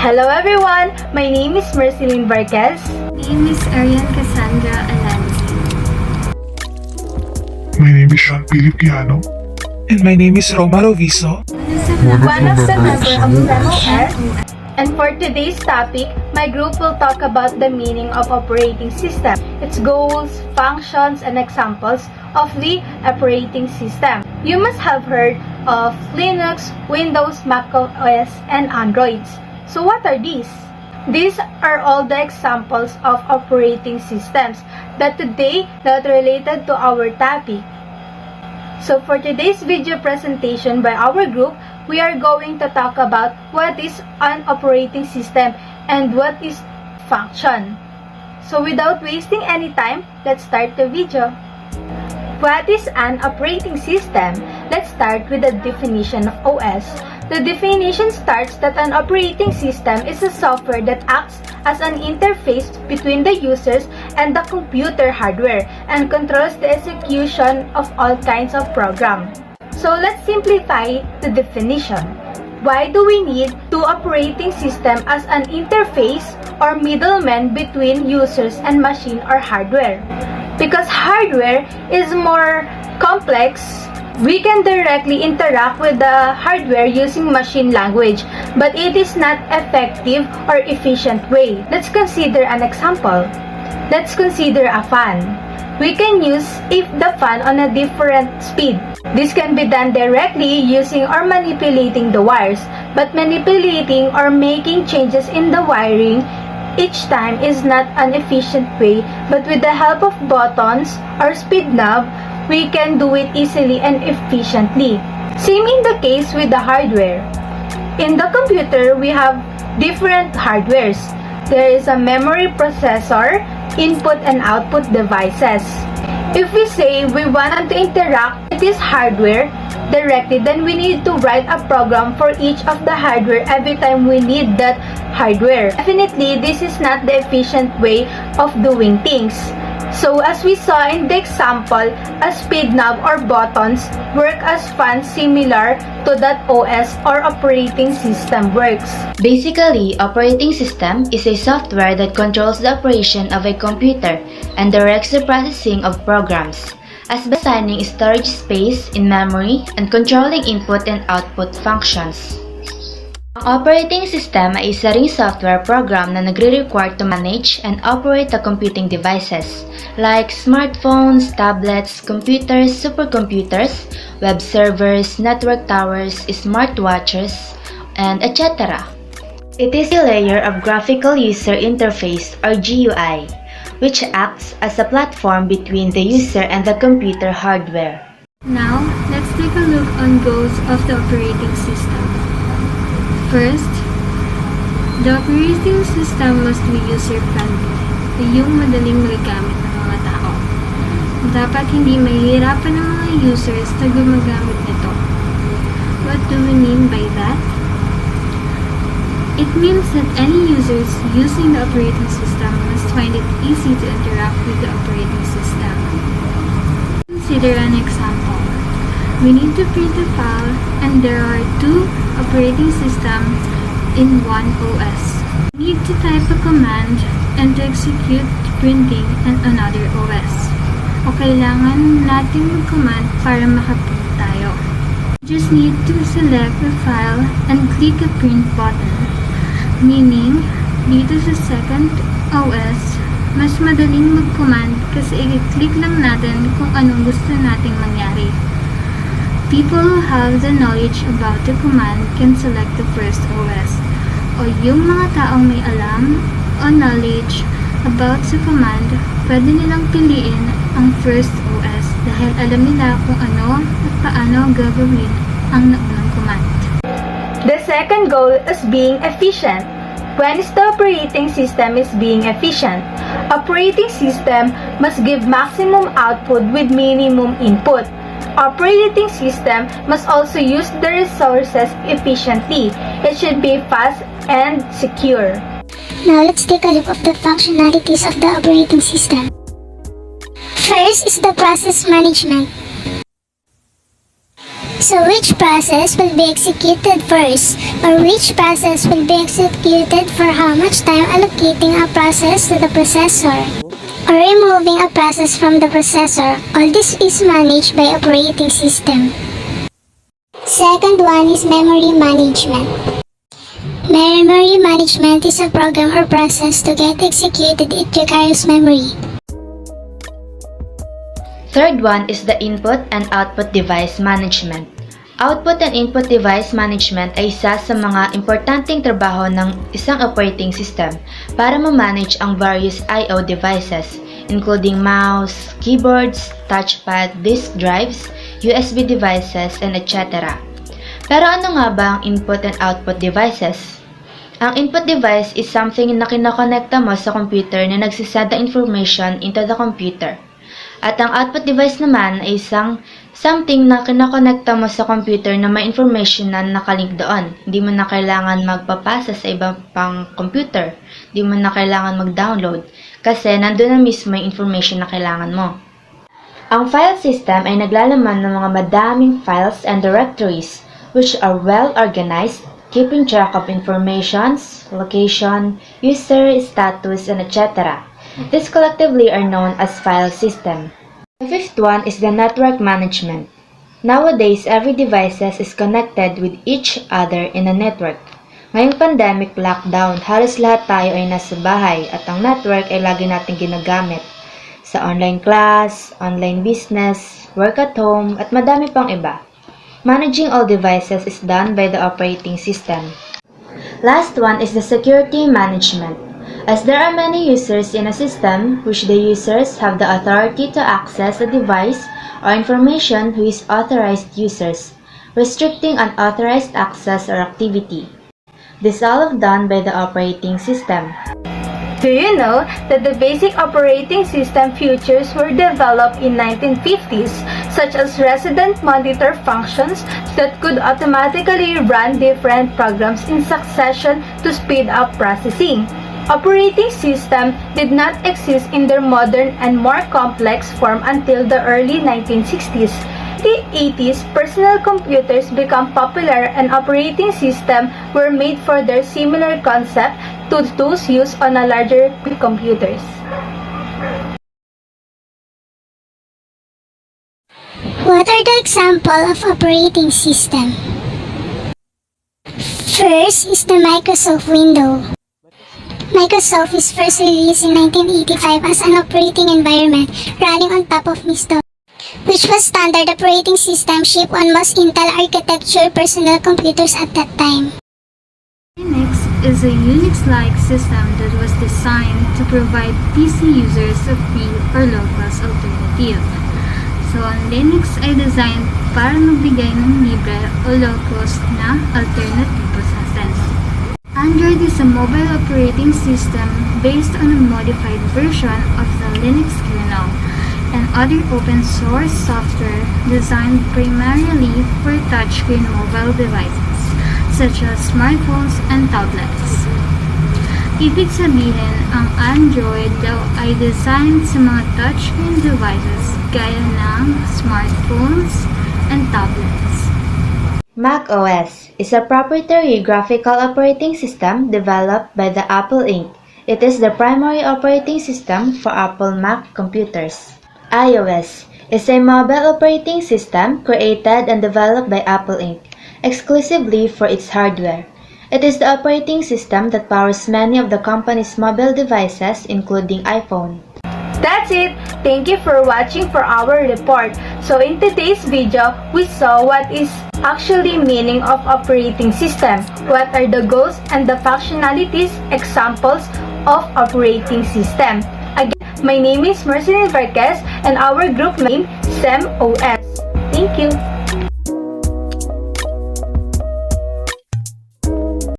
Hello everyone! My name is Mercylin Varquez. My name is Erianne Cassandra Alandy. My name is Shawn Quijano. And my name is Roma Roviso. One of the members of Sem-Os. And for today's topic, my group will talk about the meaning of operating system, its goals, functions, and examples of the operating system. You must have heard of Linux, Windows, Mac OS, and Androids. So what are these? These are all the examples of operating systems that today not related to our topic. So for today's video presentation by our group, we are going to talk about what is an operating system and what is function. So without wasting any time, let's start the video. What is an operating system? Let's start with the definition of OS. The definition starts that an operating system is a software that acts as an interface between the users and the computer hardware and controls the execution of all kinds of programs. So let's simplify the definition. Why do we need two operating systems as an interface or middleman between users and machine or hardware? Because hardware is more complex, we can directly interact with the hardware using machine language, but it is not effective or efficient way. Let's consider an example. Let's consider a fan. We can use the fan on a different speed. This can be done directly using or manipulating the wires, but manipulating or making changes in the wiring each time is not an efficient way, but with the help of buttons or speed knob, we can do it easily and efficiently. Same in the case with the hardware. In the computer, we have different hardwares. There is a memory processor, input and output devices. If we say we wanted to interact with this hardware directly, then we need to write a program for each of the hardware every time we need that hardware. Definitely, this is not the efficient way of doing things. So as we saw in the example, a speed knob or buttons work as fans similar to that OS or operating system works. Basically, operating system is a software that controls the operation of a computer and directs the processing of programs, as by assigning storage space in memory and controlling input and output functions. Ang operating system ay isa ring software program na nagre-require to manage and operate the computing devices like smartphones, tablets, computers, supercomputers, web servers, network towers, smartwatches, and etc. It is a layer of graphical user interface or GUI, which acts as a platform between the user and the computer hardware. Now, let's take a look on goals of the operating system. First, the operating system must be user-friendly, yung madaling magagamit ng mga tao. Dapat hindi mahihirapan ng mga users na gumagamit nito. What do we mean by that? It means that any users using the operating system must find it easy to interact with the operating system. Consider an example. We need to print a file and there are two operating systems in one OS. We need to type a command and to execute printing in another OS. O kailangan natin mag-command para makaprint tayo. Just need to select the file and click a print button. Meaning, dito sa second OS, mas madaling mag-command kasi i-click lang natin kung anong gusto nating mangyari. People who have the knowledge about the command can select the first OS. O yung mga taong may alam o knowledge about sa command, pwede nilang piliin ang first OS dahil alam nila kung ano at paano gagawin ang naunang command. The second goal is being efficient. When is the operating system is being efficient? Operating system must give maximum output with minimum input. Operating system must also use the resources efficiently. It should be fast and secure. Now let's take a look at the functionalities of the operating system. First is the process management. So which process will be executed first, or which process will be executed for how much time, allocating a process to the processor, or removing a process from the processor. All this is managed by operating system. Second one is memory management. Memory management is a program or process to get executed. It requires memory. Third one is the input and output device management. Output and input device management ay isa sa mga importanteng trabaho ng isang operating system para ma-manage ang various I/O devices, including mouse, keyboards, touchpad, disk drives, USB devices, and etc. Pero ano nga ba ang input and output devices? Ang input device is something na kinokonekta mo sa computer na nagsisend ng information into the computer. At ang output device naman ay something na kinokonekta mo sa computer na may information na nakalink doon. Hindi mo na kailangan magpapasa sa ibang pang computer. Hindi mo na kailangan mag-download kasi nandun na mismo yung information na kailangan mo. Ang file system ay naglalaman ng mga madaming files and directories which are well organized, keeping track of informations, location, user, status, and etc. These collectively are known as file system. The fifth one is the network management. Nowadays, every device is connected with each other in a network. Ngayong pandemic lockdown, halos lahat tayo ay nasa bahay at ang network ay lagi natin ginagamit sa online class, online business, work at home, at madami pang iba. Managing all devices is done by the operating system. Last one is the security management. As there are many users in a system, which the users have the authority to access a device or information who is authorized users, restricting unauthorized access or activity. This all is done by the operating system. Do you know that the basic operating system features were developed in 1950s, such as resident monitor functions that could automatically run different programs in succession to speed up processing? Operating system did not exist in their modern and more complex form until the early 1960s. In the 80s, personal computers became popular and operating systems were made for their similar concept to those used on a larger computers. What are the examples of operating system? First is the Microsoft Windows. Microsoft is first released in 1985 as an operating environment running on top of MS-DOS, which was standard operating system shipped on most Intel architecture personal computers at that time. Linux is a Unix-like system that was designed to provide PC users a free or low-cost alternative. So, ang Linux ay designed para magbigay ng libre o low-cost na alternatibo sa sense. Android is a mobile operating system based on a modified version of the Linux kernel and other open source software designed primarily for touchscreen mobile devices such as smartphones and tablets. Ibig sabihin, ang Android daw ay designed sa mga touchscreen devices gaya ng smartphones and tablets. Mac OS is a proprietary graphical operating system developed by the Apple Inc. It is the primary operating system for Apple Mac computers. iOS is a mobile operating system created and developed by Apple Inc. exclusively for its hardware. It is the operating system that powers many of the company's mobile devices, including iPhone. That's it! Thank you for watching for our report. So in today's video, we saw what is actually meaning of operating system, what are the goals and the functionalities, examples of operating system. Again, my name is Mercylin Varquez and our group name Sem-Os. Thank you!